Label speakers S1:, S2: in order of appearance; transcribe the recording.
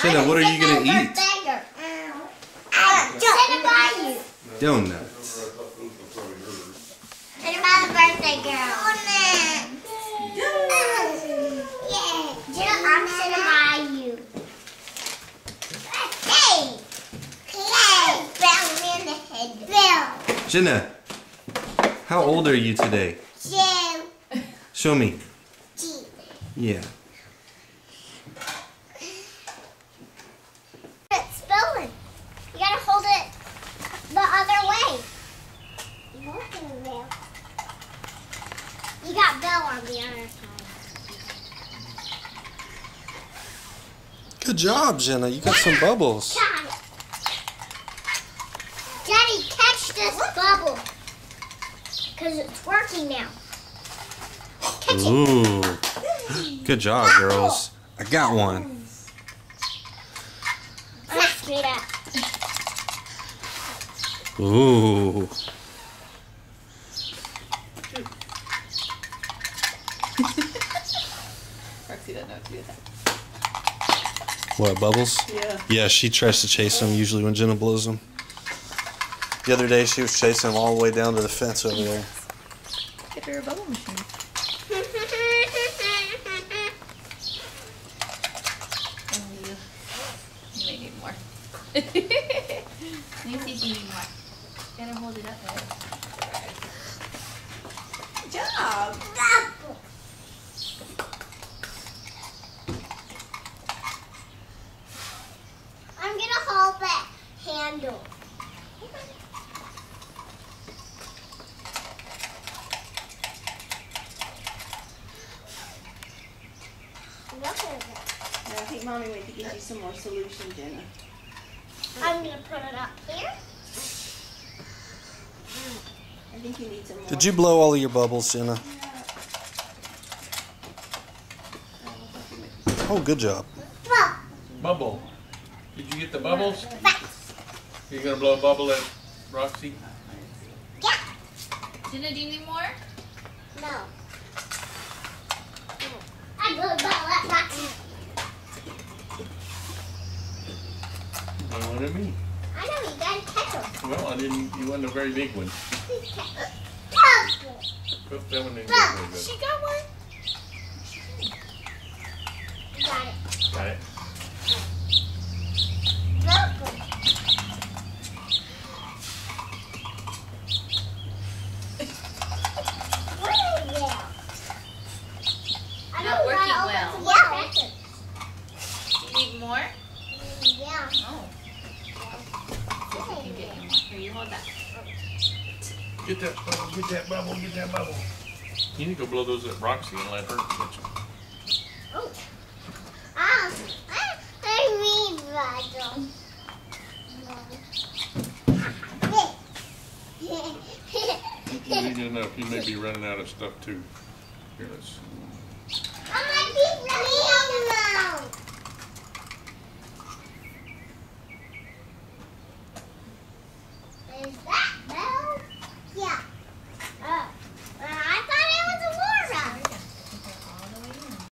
S1: Jenna, what are you gonna eat? Donuts.
S2: And about the birthday girl. Yeah. Jenna, I'm gonna buy you. Hey! Hey! Bell me in the head. Bill.
S1: Jenna, how old are you today?
S2: 2.
S1: Show me.
S2: 2.
S1: Yeah.
S2: It's spilling. You gotta hold it the other way. You got Bill on the other side.
S1: Good job, Jenna. You got some bubbles.
S2: Got it. Daddy, catch this bubble. Because it's working now. Catch it.
S1: Ooh. Good job, girls. I got one.
S2: Let's straight up.
S1: Ooh.
S3: Roxy doesn't know what to do with that.
S1: What, bubbles?
S3: Yeah.
S1: Yeah, she tries to chase them usually when Jenna blows them. The other day she was chasing them all the way down to the fence over there.
S3: Get her a bubble machine. You may need more. Let me see if you need more. Gotta hold it up there. Good job.
S2: I'm gonna hold that handle.
S3: I think Mommy went to get you some more solution, Jenna.
S2: I'm gonna put it up here.
S3: I think you need some more.
S1: Did you blow all of your bubbles, Jenna? Oh, good job.
S4: Bubble. Did you get the bubbles? You're gonna blow a bubble at Roxy?
S2: Yeah.
S3: Jenna, do you need more?
S2: No. I blew the bubble at Roxy.
S4: No one at me.
S2: I know, you gotta catch them.
S4: Well, I didn't. You wasn't a very big one.
S2: Please catch them.
S4: Put that one in
S2: Look,
S4: there.
S3: She got one.
S2: Got it.
S4: Got it.
S2: Look. What is that? I
S3: Not
S2: don't
S3: working
S2: know
S3: well.
S2: Yeah.
S3: You need more?
S2: Yeah.
S3: Oh. See if we can get you more. Here, you hold that.
S4: Get that bubble. Get that bubble. Get that bubble. You need to go blow those at Roxy and let her catch them.
S2: Oh. I mean, Rachel.
S4: You need enough. You may be running out of stuff too. Here, let's.